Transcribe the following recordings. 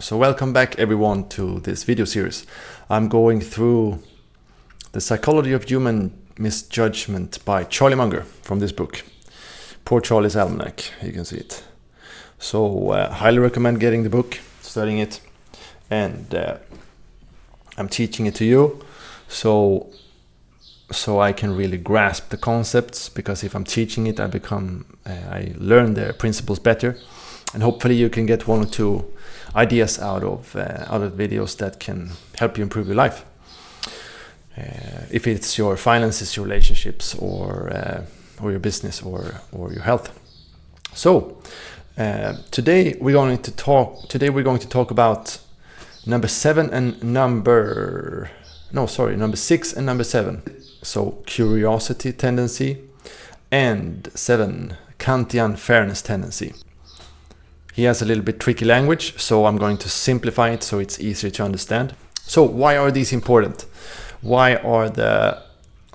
So welcome back everyone to this video series. I'm going through The Psychology of Human Misjudgment by Charlie Munger from this book. Poor Charlie's Almanack, you can see it. So highly recommend getting the book, studying it, and I'm teaching it to you so I can really grasp the concepts, because if I'm teaching it I learn the principles better, and hopefully you can get one or two ideas out of videos that can help you improve your life. If it's your finances, your relationships, or your business, or your health. So today we're going to talk about number 6 and number 7. So curiosity tendency, and 7 Kantian fairness tendency. He has a little bit tricky language, so I'm going to simplify it so it's easier to understand. So why are these important? Why are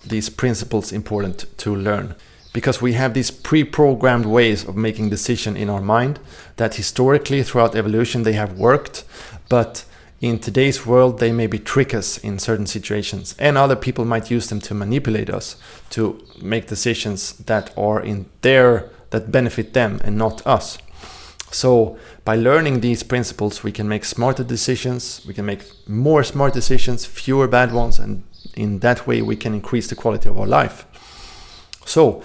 these principles important to learn? Because we have these pre-programmed ways of making decisions in our mind that historically throughout evolution they have worked, but in today's world they maybe trick us in certain situations, and other people might use them to manipulate us to make decisions that benefit them and not us. So by learning these principles, we can make smarter decisions, we can make more smart decisions, fewer bad ones, and in that way we can increase the quality of our life. So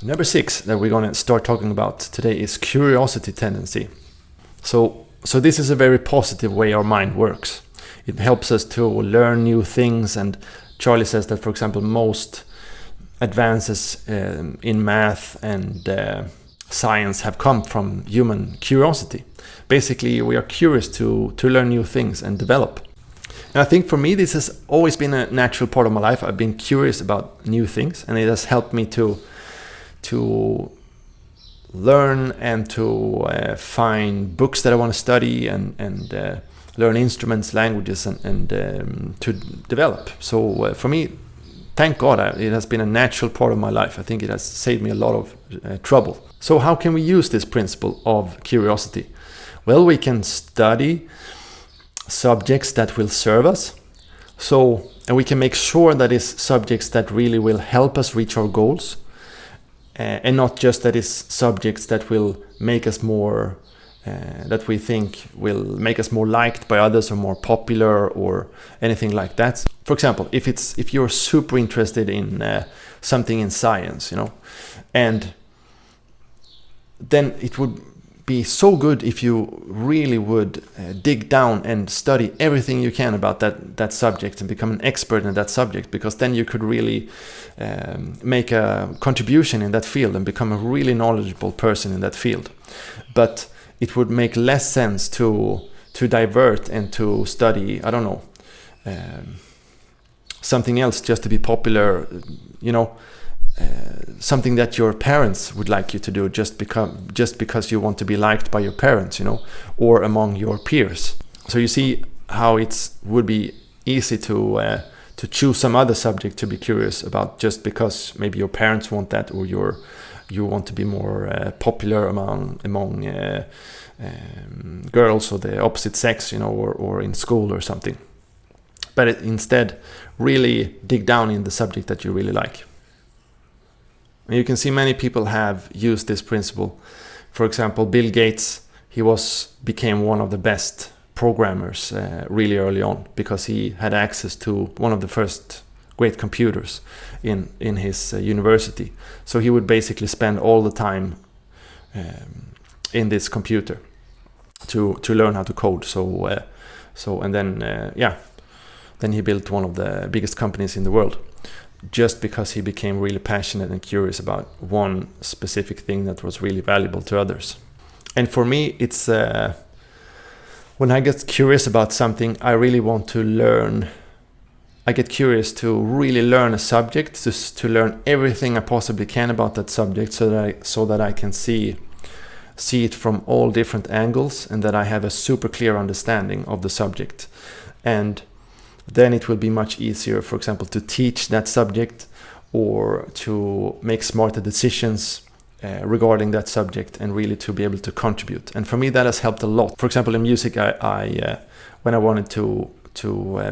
number 6 that we're going to start talking about today is curiosity tendency. So this is a very positive way our mind works. It helps us to learn new things, and Charlie says that, for example, most advances in math and science have come from human curiosity. Basically, we are curious to learn new things and develop. And I think for me, this has always been a natural part of my life. I've been curious about new things, and it has helped me to learn and to find books that I want to study and learn instruments, languages, and to develop. So for me, thank God, it has been a natural part of my life. I think it has saved me a lot of trouble. So how can we use this principle of curiosity? Well, we can study subjects that will serve us. And we can make sure that it's subjects that really will help us reach our goals, and not just that it's subjects that will make us more, that we think will make us more liked by others or more popular or anything like that. For example, if you're super interested in something in science, and then it would be so good if you really would dig down and study everything you can about that subject and become an expert in that subject, because then you could really make a contribution in that field and become a really knowledgeable person in that field. But it would make less sense to divert and to study, something else just to be popular, something that your parents would like you to do just because you want to be liked by your parents, or among your peers. So you see how it would be easy to choose some other subject to be curious about just because maybe your parents want that, or you want to be more popular among girls or the opposite sex, or in school or something. But instead, really dig down in the subject that you really like. And you can see many people have used this principle. For example, Bill Gates, he became one of the best programmers really early on, because he had access to one of the first great computers in his university. So he would basically spend all the time in this computer to learn how to code. Then he built one of the biggest companies in the world, just because he became really passionate and curious about one specific thing that was really valuable to others. And for me, it's when I get curious about something, I really want to learn. I get curious to really learn a subject, to learn everything I possibly can about that subject, so that I can see it from all different angles, and that I have a super clear understanding of the subject. And then it will be much easier, for example, to teach that subject, or to make smarter decisions regarding that subject and really to be able to contribute. And for me, that has helped a lot. For example, in music, I when I wanted to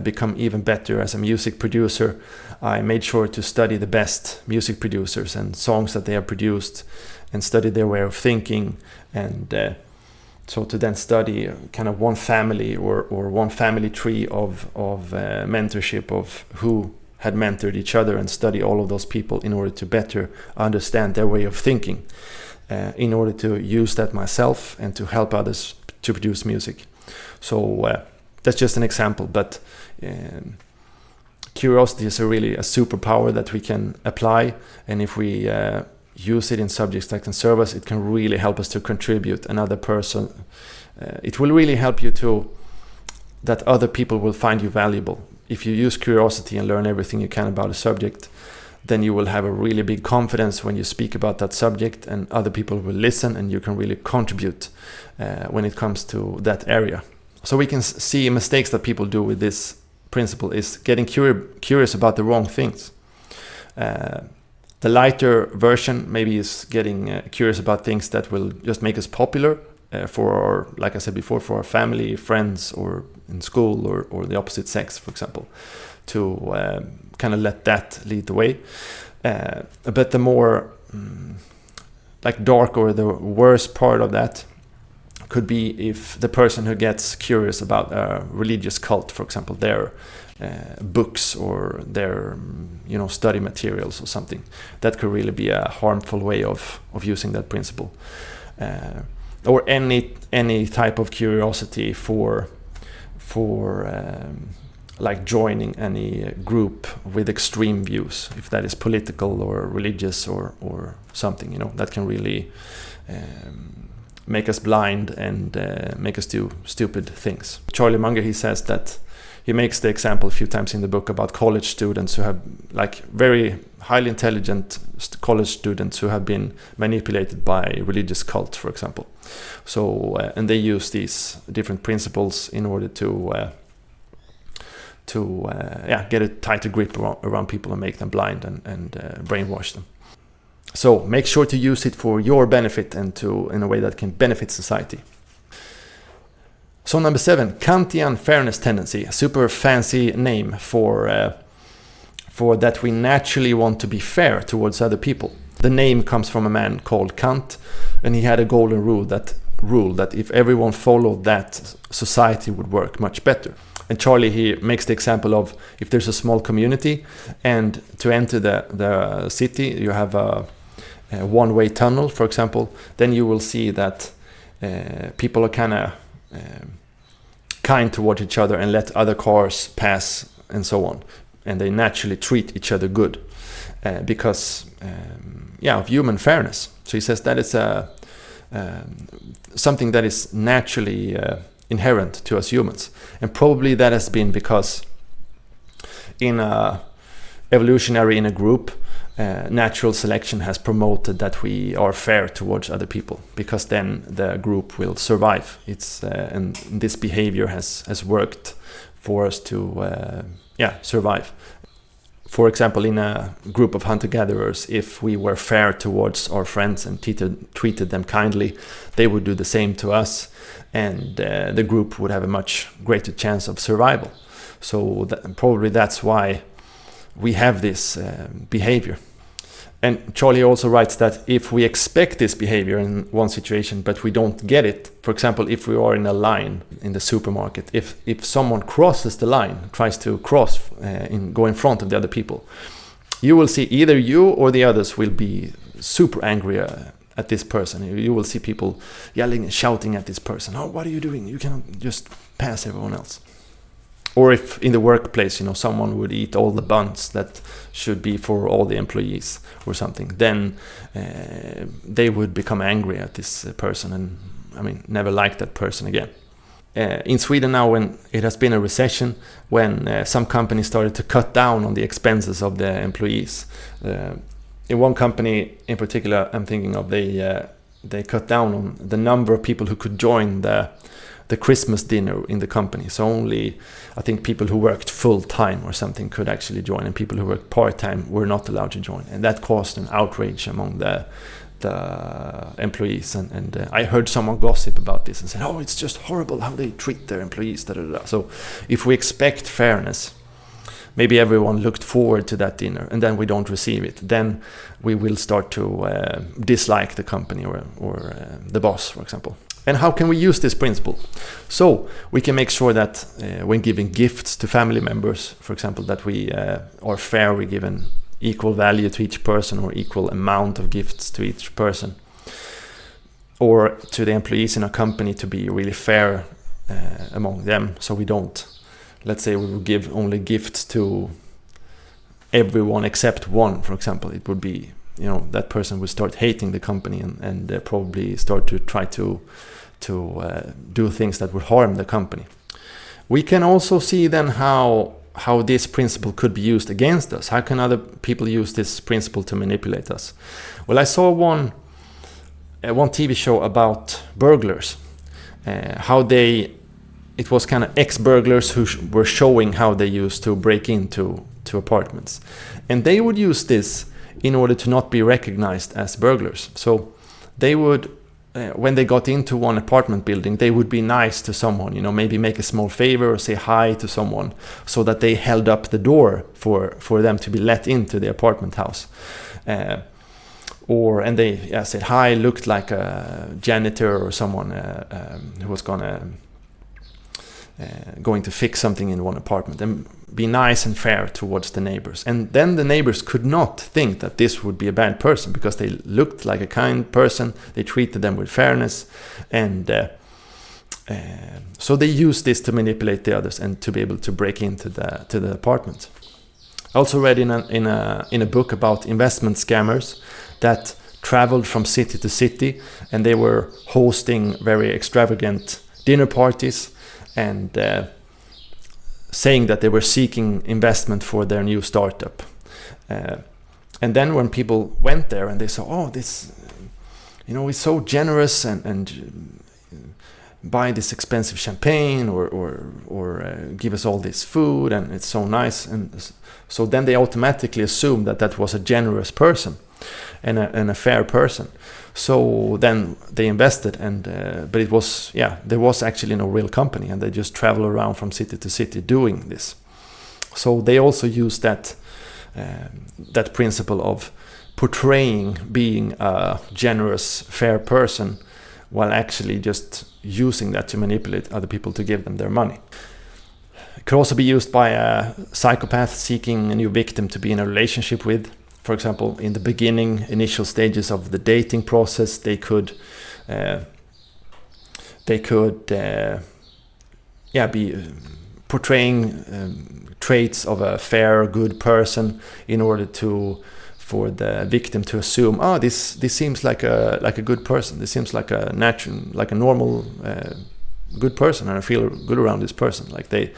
become even better as a music producer, I made sure to study the best music producers and songs that they have produced and study their way of thinking, and so to then study kind of one family or one family tree of mentorship of who had mentored each other, and study all of those people in order to better understand their way of thinking, in order to use that myself and to help others to produce music. So that's just an example, but curiosity is really a superpower that we can apply, and if we use it in subjects that can serve us, it can really help us to contribute another person. It will really help you that other people will find you valuable. If you use curiosity and learn everything you can about a subject, then you will have a really big confidence when you speak about that subject, and other people will listen, and you can really contribute when it comes to that area. So we can see mistakes that people do with this principle is getting curious about the wrong things. The lighter version maybe is getting curious about things that will just make us popular for our, like I said before, for our family, friends, or in school, or the opposite sex, for example, to kind of let that lead the way. But the more like dark or the worst part of that could be if the person who gets curious about a religious cult, for example, their books or their study materials or something, that could really be a harmful way of using that principle. Or any type of curiosity for like joining any group with extreme views, if that is political or religious or something, that can really make us blind and make us do stupid things. Charlie Munger, he says that he makes the example a few times in the book about college students who have, like, very highly intelligent college students who have been manipulated by religious cults, for example. So and they use these different principles in order to get a tighter grip around people and make them blind and brainwash them. So make sure to use it for your benefit and in a way that can benefit society. So number 7, Kantian fairness tendency, a super fancy name for that we naturally want to be fair towards other people. The name comes from a man called Kant, and he had a golden rule that if everyone followed that, society would work much better. And Charlie, he makes the example of if there's a small community and to enter the city you have a one-way tunnel, for example, then you will see that people are kind of kind towards each other and let other cars pass and so on, and they naturally treat each other good because of human fairness. So he says that is something that is naturally inherent to us humans, and probably that has been because in a group, natural selection has promoted that we are fair towards other people, because then the group will survive. And this behavior has worked for us to survive. For example, in a group of hunter-gatherers, if we were fair towards our friends and treated them kindly, they would do the same to us, and the group would have a much greater chance of survival. So probably that's why we have this behavior. And Charlie also writes that if we expect this behavior in one situation but we don't get it, for example, if we are in a line in the supermarket, if someone crosses the line, tries to cross go in front of the other people, you will see either you or the others will be super angry at this person. You will see people yelling and shouting at this person. Oh, what are you doing? You cannot just pass everyone else. Or if in the workplace, someone would eat all the buns that should be for all the employees or something, then they would become angry at this person and, never like that person again. In Sweden now, when it has been a recession, when some companies started to cut down on the expenses of the employees. In one company in particular, I'm thinking of, they cut down on the number of people who could join the Christmas dinner in the company. So only, I think, people who worked full-time or something could actually join, and people who worked part-time were not allowed to join. And that caused an outrage among the employees, and I heard someone gossip about this and said, oh, it's just horrible how they treat their employees, da, da, da. So if we expect fairness, maybe everyone looked forward to that dinner and then we don't receive it, then we will start to dislike the company or the boss, for example. And how can we use this principle? So we can make sure that when giving gifts to family members, for example, that we are fair, we give an equal value to each person or equal amount of gifts to each person. Or to the employees in a company, to be really fair among them, so we don't, let's say we will give only gifts to everyone except one, for example. It would be, that person would start hating the company and probably start to try to do things that would harm the company. We can also see then how this principle could be used against us. How can other people use this principle to manipulate us? Well, I saw one TV show about burglars, it was kind of ex-burglars who were showing how they used to break into apartments, and they would use this in order to not be recognized as burglars. So they would, when they got into one apartment building, they would be nice to someone, maybe make a small favor or say hi to someone, so that they held up the door for them to be let into the apartment house. And they said hi, looked like a janitor or someone who was going to fix something in one apartment, and be nice and fair towards the neighbors. And then the neighbors could not think that this would be a bad person, because they looked like a kind person, they treated them with fairness, and so they used this to manipulate the others and to be able to break into the apartment. I also read in a book about investment scammers that traveled from city to city, and they were hosting very extravagant dinner parties and saying that they were seeking investment for their new startup. And then when people went there and they saw, oh, this, he's so generous and buy this expensive champagne or give us all this food and it's so nice. And so then they automatically assumed that was a generous person and a fair person. So then they invested, but it was, there was actually no real company, and they just travel around from city to city doing this. So they also used that principle of portraying being a generous, fair person, while actually just using that to manipulate other people to give them their money. It could also be used by a psychopath seeking a new victim to be in a relationship with. For example, in the beginning, initial stages of the dating process, they could be portraying traits of a fair, good person in order for the victim to assume, oh, this seems like a good person. This seems like a normal good person, and I feel good around this person. Like they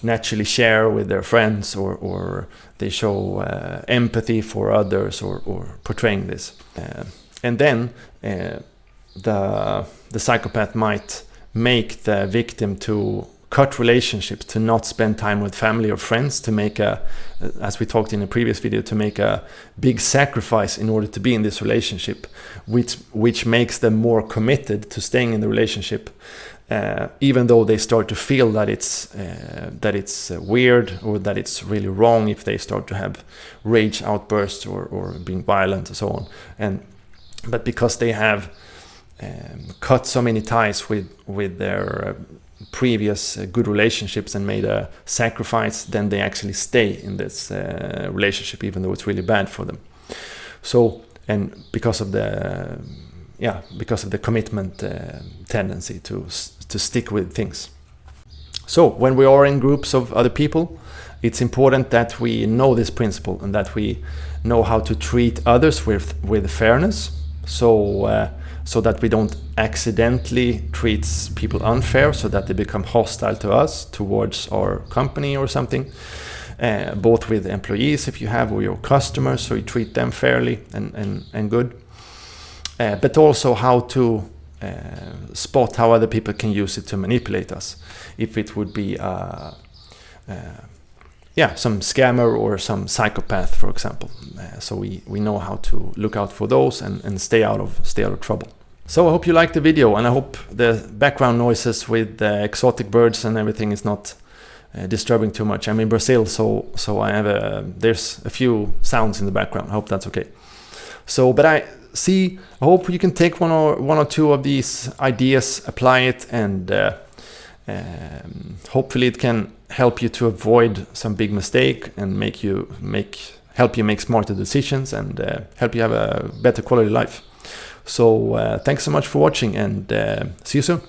naturally share with their friends, or they show empathy for others, or portraying this. And then the psychopath might make the victim to cut relationships, to not spend time with family or friends, to make as we talked in a previous video, to make a big sacrifice in order to be in this relationship, which makes them more committed to staying in the relationship, even though they start to feel that it's weird, or that it's really wrong if they start to have rage outbursts or being violent and so on. But because they have cut so many ties with their previous good relationships and made a sacrifice, then they actually stay in this relationship, even though it's really bad for them. So, and because of the commitment tendency to stick with things. So when we are in groups of other people, it's important that we know this principle and that we know how to treat others with fairness, so that we don't accidentally treat people unfair, so that they become hostile to us, towards our company or something. Both with employees, if you have, or your customers, so you treat them fairly and good. But also how to spot how other people can use it to manipulate us. If it would be some scammer or some psychopath, for example. So we know how to look out for those and stay out of trouble. So I hope you liked the video, and I hope the background noises with the exotic birds and everything is not disturbing too much. I'm in Brazil, so I have there's a few sounds in the background. I hope that's okay. So, but I hope you can take one or two of these ideas, apply it, and hopefully it can help you to avoid some big mistake and help you make smarter decisions and help you have a better quality life. So thanks so much for watching, and see you soon.